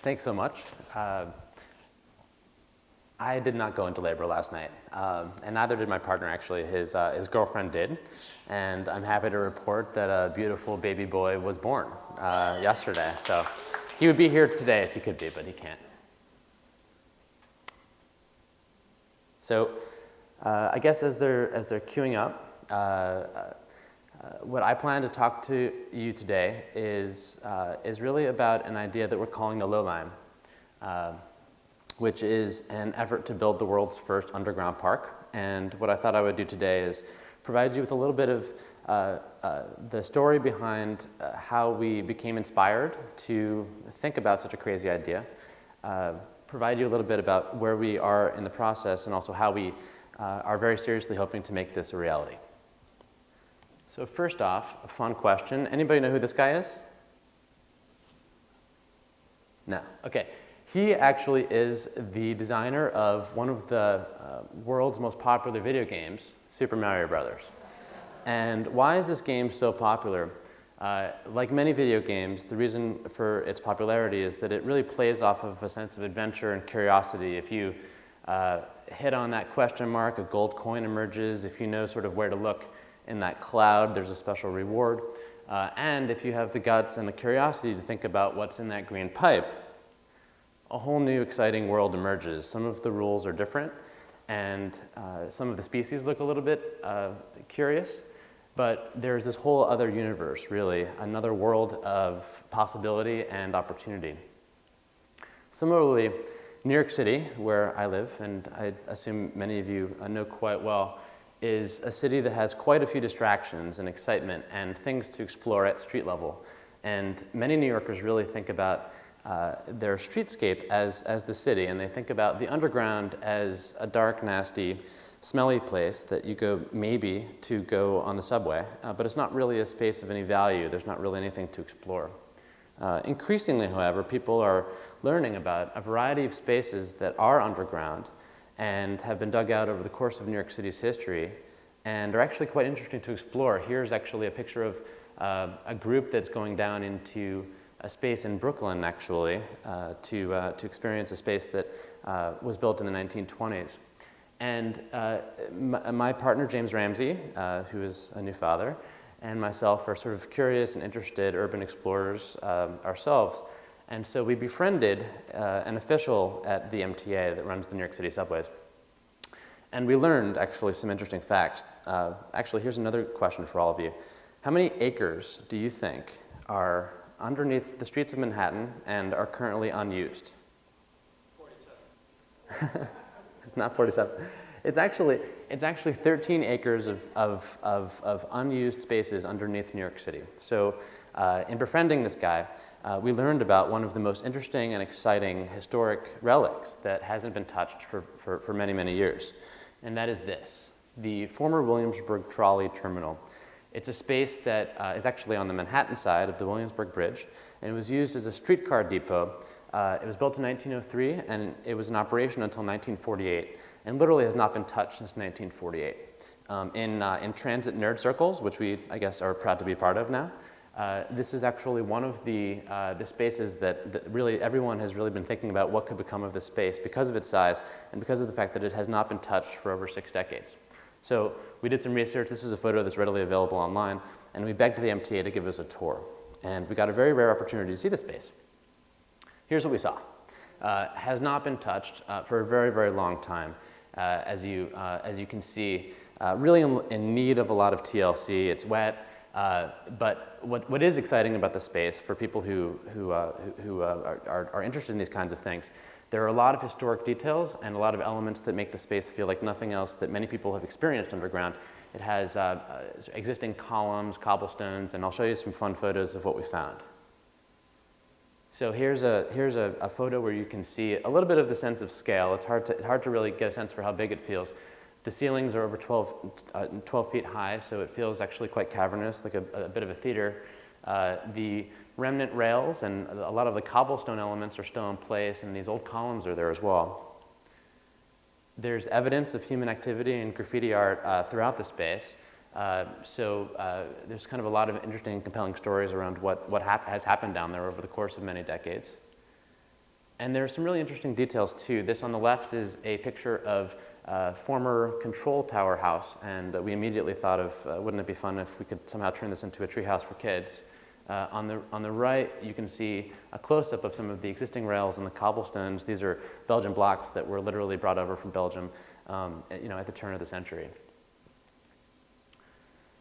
Thanks so much. I did not go into labor last night, and neither did my partner, actually. His girlfriend did, and I'm happy to report that a beautiful baby boy was born yesterday. So he would be here today if he could be, but he can't. So I guess as they're queuing up, what I plan to talk to you today is really about an idea that we're calling the Lowline, which is an effort to build the world's first underground park. And what I thought I would do today is provide you with a little bit of the story behind how we became inspired to think about such a crazy idea, provide you a little bit about where we are in the process, and also how we are very seriously hoping to make this a reality. So first off, a fun question. Anybody know who this guy is? No. Okay. He actually is the designer of one of the world's most popular video games, Super Mario Brothers. And why is this game so popular? Like many video games, the reason for its popularity is that it really plays off of a sense of adventure and curiosity. If you hit on that question mark, a gold coin emerges. If you know sort of where to look in that cloud, there's a special reward. And if you have the guts and the curiosity to think about what's in that green pipe, a whole new exciting world emerges. Some of the rules are different, and some of the species look a little bit curious, but there's this whole other universe, really, another world of possibility and opportunity. Similarly, New York City, where I live, and I assume many of you know quite well, is a city that has quite a few distractions and excitement and things to explore at street level. And many New Yorkers really think about their streetscape as the city, and they think about the underground as a dark, nasty, smelly place that you go maybe to go on the subway, but it's not really a space of any value. There's not really anything to explore. Increasingly, however, people are learning about a variety of spaces that are underground and have been dug out over the course of New York City's history and are actually quite interesting to explore. Here's actually a picture of a group that's going down into a space in Brooklyn, actually, to experience a space that was built in the 1920s. And my partner, James Ramsey, who is a new father, and myself are sort of curious and interested urban explorers ourselves. And so we befriended an official at the MTA that runs the New York City subways. And we learned, actually, some interesting facts. Actually, here's another question for all of you. How many acres do you think are underneath the streets of Manhattan and are currently unused? 47. Not 47. It's actually 13 acres of unused spaces underneath New York City. So in befriending this guy, we learned about one of the most interesting and exciting historic relics that hasn't been touched for many, many years. And that is this, the former Williamsburg Trolley Terminal. It's a space that is actually on the Manhattan side of the Williamsburg Bridge, and it was used as a streetcar depot. It was built in 1903, and it was in operation until 1948, and literally has not been touched since 1948. In transit nerd circles, which we, I guess, are proud to be part of now, this is actually one of the spaces that really everyone has really been thinking about what could become of this space because of its size and because of the fact that it has not been touched for over 6 decades. So we did some research. This is a photo that's readily available online, and we begged the MTA to give us a tour. And we got a very rare opportunity to see the space. Here's what we saw. Has not been touched for a very, very long time, as you can see. Really in need of a lot of TLC. It's wet, but what is exciting about the space for people who are interested in these kinds of things, there are a lot of historic details and a lot of elements that make the space feel like nothing else that many people have experienced underground. It has existing columns, cobblestones, and I'll show you some fun photos of what we found. So here's a photo where you can see a little bit of the sense of scale. It's hard to really get a sense for how big it feels. The ceilings are over 12 feet high, so it feels actually quite cavernous, like a bit of a theater. The remnant rails and a lot of the cobblestone elements are still in place, and these old columns are there as well. There's evidence of human activity and graffiti art throughout the space. So there's kind of a lot of interesting and compelling stories around what has happened down there over the course of many decades. And there are some really interesting details too. This on the left is a picture of former control tower house, and we immediately thought of, wouldn't it be fun if we could somehow turn this into a treehouse for kids? On the right, you can see a close-up of some of the existing rails and the cobblestones. These are Belgian blocks that were literally brought over from Belgium, at the turn of the century.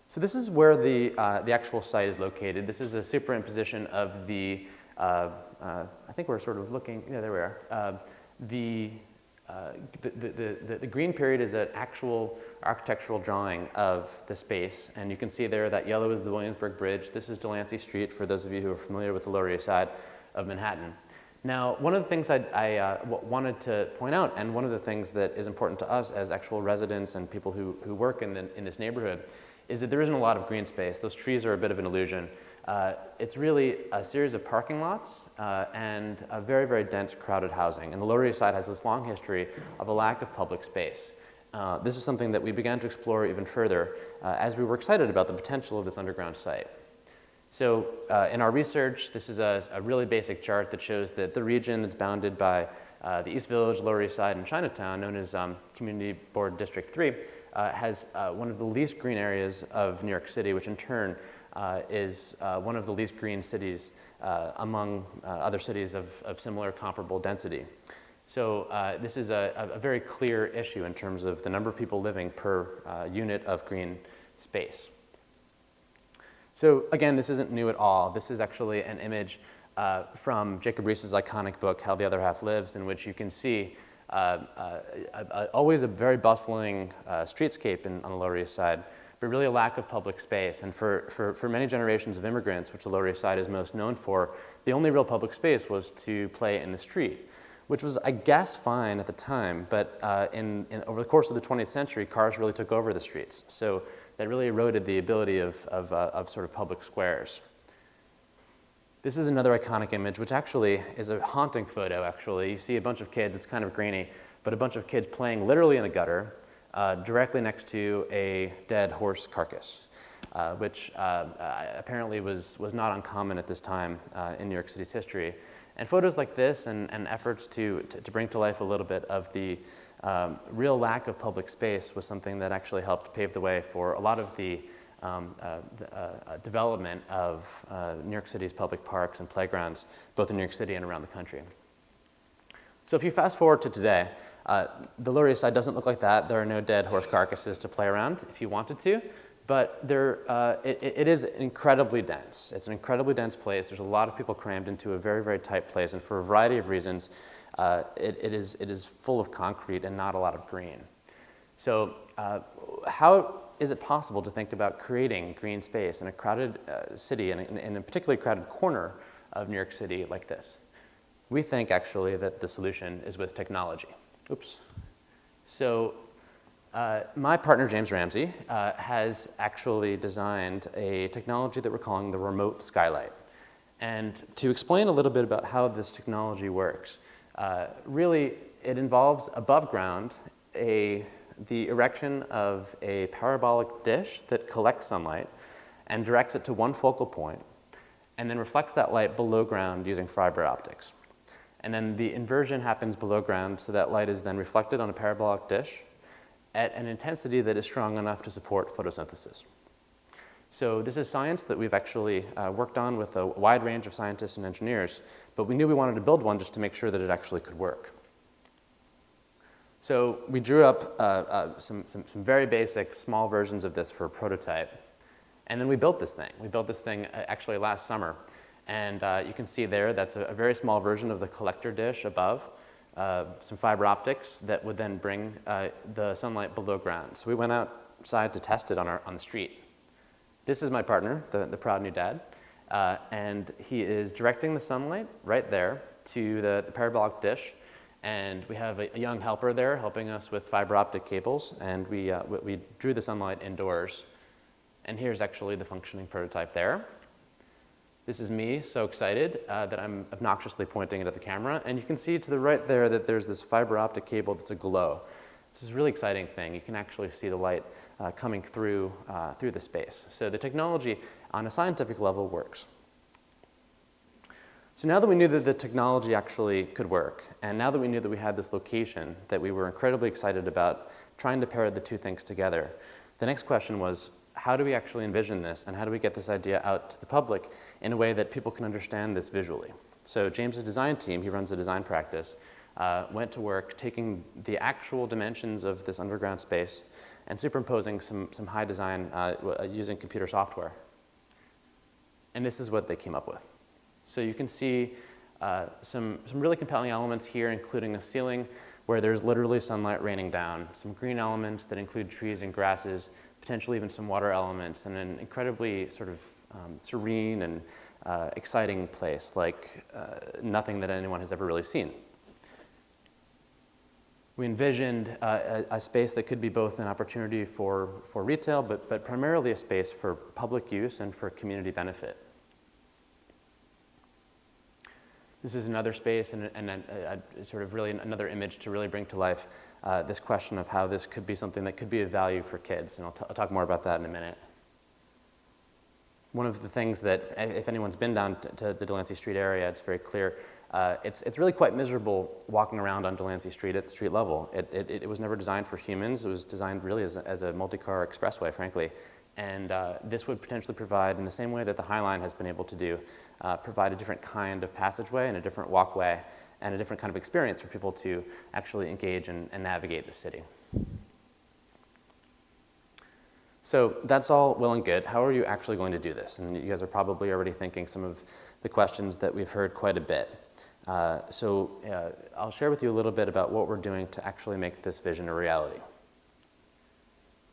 So this is where the actual site is located. This is a superimposition of the, I think we're sort of looking, yeah, there we are. The green period is an actual architectural drawing of the space, and you can see there that yellow is the Williamsburg Bridge. This is Delancey Street, for those of you who are familiar with the Lower East Side of Manhattan. Now, one of the things I wanted to point out, and one of the things that is important to us as actual residents and people who work in this neighborhood, is that there isn't a lot of green space. Those trees are a bit of an illusion. It's really a series of parking lots and a very, very dense, crowded housing. And the Lower East Side has this long history of a lack of public space. This is something that we began to explore even further as we were excited about the potential of this underground site. So in our research, this is a really basic chart that shows that the region that's bounded by the East Village, Lower East Side, and Chinatown, known as Community Board District 3, has one of the least green areas of New York City, which in turn is one of the least green cities among other cities of similar comparable density. So this is a very clear issue in terms of the number of people living per unit of green space. So again, this isn't new at all. This is actually an image from Jacob Riis's iconic book, How the Other Half Lives, in which you can see always a very bustling streetscape on the Lower East Side, but really a lack of public space. And for many generations of immigrants, which the Lower East Side is most known for, the only real public space was to play in the street, which was, I guess, fine at the time, but over the course of the 20th century, cars really took over the streets. So that really eroded the ability of sort of public squares. This is another iconic image, which actually is a haunting photo, actually. You see a bunch of kids, it's kind of grainy, but a bunch of kids playing literally in a gutter directly next to a dead horse carcass, which apparently was not uncommon at this time in New York City's history. And photos like this and efforts to bring to life a little bit of the real lack of public space was something that actually helped pave the way for a lot of the development of New York City's public parks and playgrounds, both in New York City and around the country. So if you fast forward to today, the Lower East Side doesn't look like that. There are no dead horse carcasses to play around if you wanted to, but it is incredibly dense. It's an incredibly dense place. There's a lot of people crammed into a very, very tight place, and for a variety of reasons, it is full of concrete and not a lot of green. So how is it possible to think about creating green space in a crowded city, and in a particularly crowded corner of New York City like this? We think, actually, that the solution is with technology. Oops. So my partner, James Ramsey, has actually designed a technology that we're calling the remote Skylight. And to explain a little bit about how this technology works, really, it involves above ground the erection of a parabolic dish that collects sunlight and directs it to one focal point, and then reflects that light below ground using fiber optics. And then the inversion happens below ground, so that light is then reflected on a parabolic dish at an intensity that is strong enough to support photosynthesis. So this is science that we've actually worked on with a wide range of scientists and engineers, but we knew we wanted to build one just to make sure that it actually could work. So we drew up some very basic small versions of this for a prototype, and then we built this thing. We built this thing actually last summer, and you can see there that's a very small version of the collector dish above, some fiber optics that would then bring the sunlight below ground. So we went outside to test it on the street. This is my partner, the proud new dad, and he is directing the sunlight right there to the parabolic dish. And we have a young helper there helping us with fiber optic cables, and we drew the sunlight indoors. And here's actually the functioning prototype there. This is me, so excited that I'm obnoxiously pointing it at the camera. And you can see to the right there that there's this fiber optic cable that's aglow. This is a really exciting thing. You can actually see the light coming through the space. So the technology on a scientific level works. So now that we knew that the technology actually could work, and now that we knew that we had this location that we were incredibly excited about trying to pair the two things together, the next question was, how do we actually envision this, and how do we get this idea out to the public in a way that people can understand this visually? So James's design team, he runs a design practice, went to work taking the actual dimensions of this underground space and superimposing some high design using computer software. And this is what they came up with. So you can see some really compelling elements here, including a ceiling where there's literally sunlight raining down, some green elements that include trees and grasses, potentially even some water elements, and an incredibly sort of serene and exciting place like nothing that anyone has ever really seen. We envisioned a space that could be both an opportunity for retail, but primarily a space for public use and for community benefit. This is another space and sort of really another image to really bring to life this question of how this could be something that could be of value for kids, and I'll talk more about that in a minute. One of the things that, if anyone's been down to the Delancey Street area, it's very clear. It's really quite miserable walking around on Delancey Street at the street level. It was never designed for humans. It was designed really as a multi-car expressway, frankly. And this would potentially provide, in the same way that the High Line has been able to do, provide a different kind of passageway and a different walkway and a different kind of experience for people to actually engage and navigate the city. So that's all well and good. How are you actually going to do this? And you guys are probably already thinking some of the questions that we've heard quite a bit. So I'll share with you a little bit about what we're doing to actually make this vision a reality.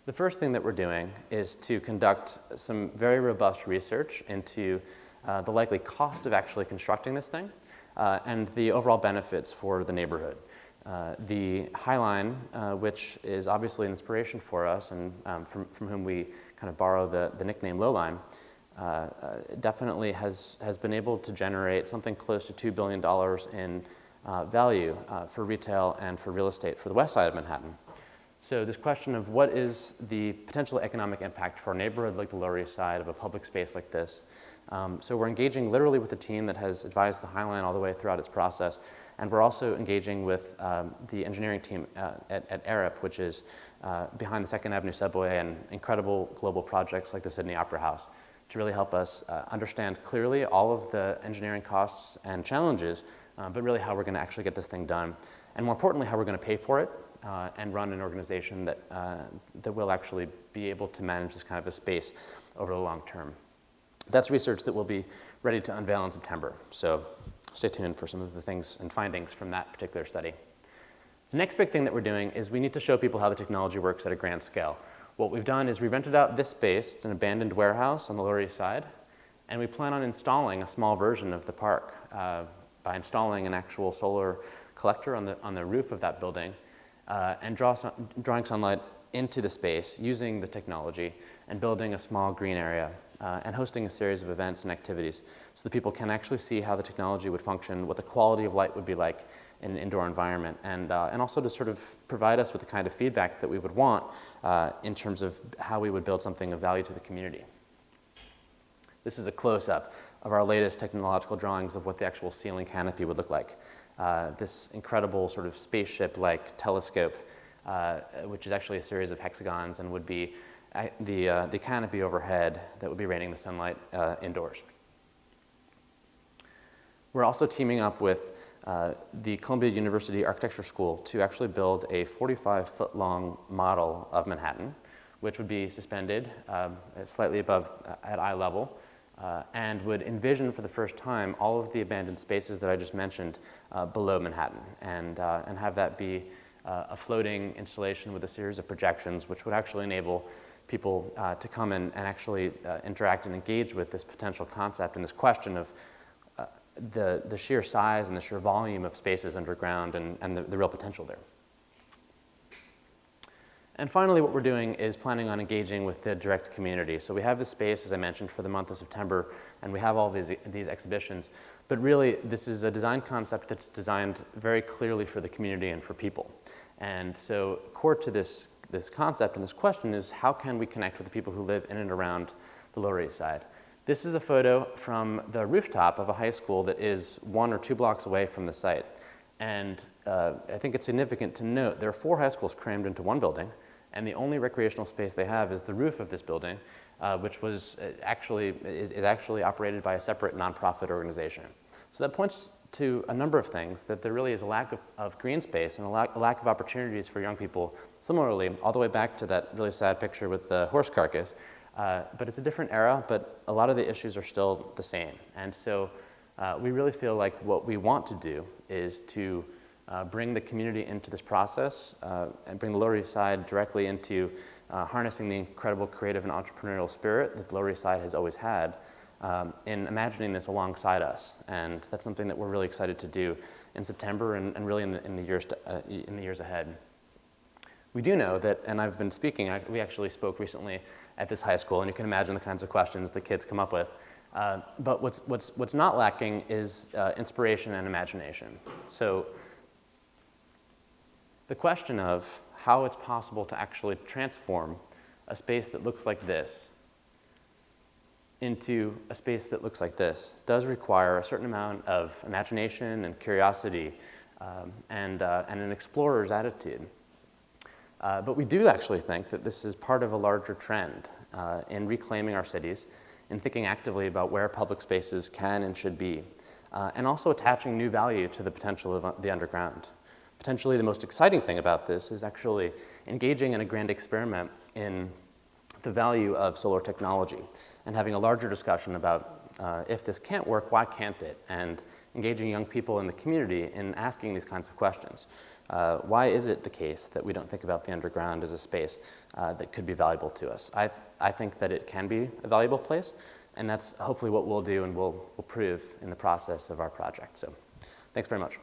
The first thing that we're doing is to conduct some very robust research into the likely cost of actually constructing this thing and the overall benefits for the neighborhood. The High Line, which is obviously an inspiration for us and from whom we kind of borrow the nickname Lowline, definitely has been able to generate something close to $2 billion in value for retail and for real estate for the west side of Manhattan. So this question of what is the potential economic impact for a neighborhood like the Lower East Side of a public space like this. So we're engaging literally with the team that has advised the High Line all the way throughout its process. And we're also engaging with the engineering team at Arup, which is behind the 2nd Avenue subway and incredible global projects like the Sydney Opera House to really help us understand clearly all of the engineering costs and challenges, but really how we're going to actually get this thing done. And more importantly, how we're going to pay for it and run an organization that will actually be able to manage this kind of a space over the long term. That's research that will be ready to unveil in September. So stay tuned for some of the things and findings from that particular study. The next big thing that we're doing is we need to show people how the technology works at a grand scale. What we've done is we rented out this space. It's an abandoned warehouse on the Lower East Side, and we plan on installing a small version of the park by installing an actual solar collector on the roof of that building and drawing sunlight into the space using the technology and building a small green area and hosting a series of events and activities so that people can actually see how the technology would function, what the quality of light would be like in an indoor environment, and also to sort of provide us with the kind of feedback that we would want in terms of how we would build something of value to the community. This is a close-up of our latest technological drawings of what the actual ceiling canopy would look like. This incredible sort of spaceship-like telescope, which is actually a series of hexagons and would be the canopy overhead that would be raining the sunlight indoors. We're also teaming up with the Columbia University Architecture School to actually build a 45-foot-long model of Manhattan, which would be suspended slightly above at eye level, and would envision for the first time all of the abandoned spaces that I just mentioned below Manhattan, and have that be a floating installation with a series of projections, which would actually enable people to come and actually interact and engage with this potential concept and this question of the sheer size and the sheer volume of spaces underground and the real potential there. And finally, what we're doing is planning on engaging with the direct community. So we have this space, as I mentioned, for the month of September, and we have all these exhibitions. But really, this is a design concept that's designed very clearly for the community and for people. And so core to this concept and this question is, how can we connect with the people who live in and around the Lower East Side? This is a photo from the rooftop of a high school that is 1 or 2 blocks away from the site. And I think it's significant to note there are 4 high schools crammed into one building, and the only recreational space they have is the roof of this building, which is actually operated by a separate nonprofit organization. So that points to a number of things, that there really is a lack of green space and a lack of opportunities for young people. Similarly, all the way back to that really sad picture with the horse carcass, but it's a different era, but a lot of the issues are still the same. And so we really feel like what we want to do is to bring the community into this process and bring the Lower East Side directly into harnessing the incredible creative and entrepreneurial spirit that the Lower East Side has always had in imagining this alongside us. And that's something that we're really excited to do in September and really in the years ahead. We do know that, and I've been speaking, we actually spoke recently at this high school, and you can imagine the kinds of questions the kids come up with. But what's not lacking is inspiration and imagination. So the question of how it's possible to actually transform a space that looks like this into a space that looks like this does require a certain amount of imagination and curiosity and an explorer's attitude. But we do actually think that this is part of a larger trend in reclaiming our cities, in thinking actively about where public spaces can and should be, and also attaching new value to the potential of the underground. Potentially the most exciting thing about this is actually engaging in a grand experiment in the value of solar technology and having a larger discussion about if this can't work, why can't it? And engaging young people in the community in asking these kinds of questions. Why is it the case that we don't think about the underground as a space that could be valuable to us? I think that it can be a valuable place, and that's hopefully what we'll do and we'll prove in the process of our project. So thanks very much.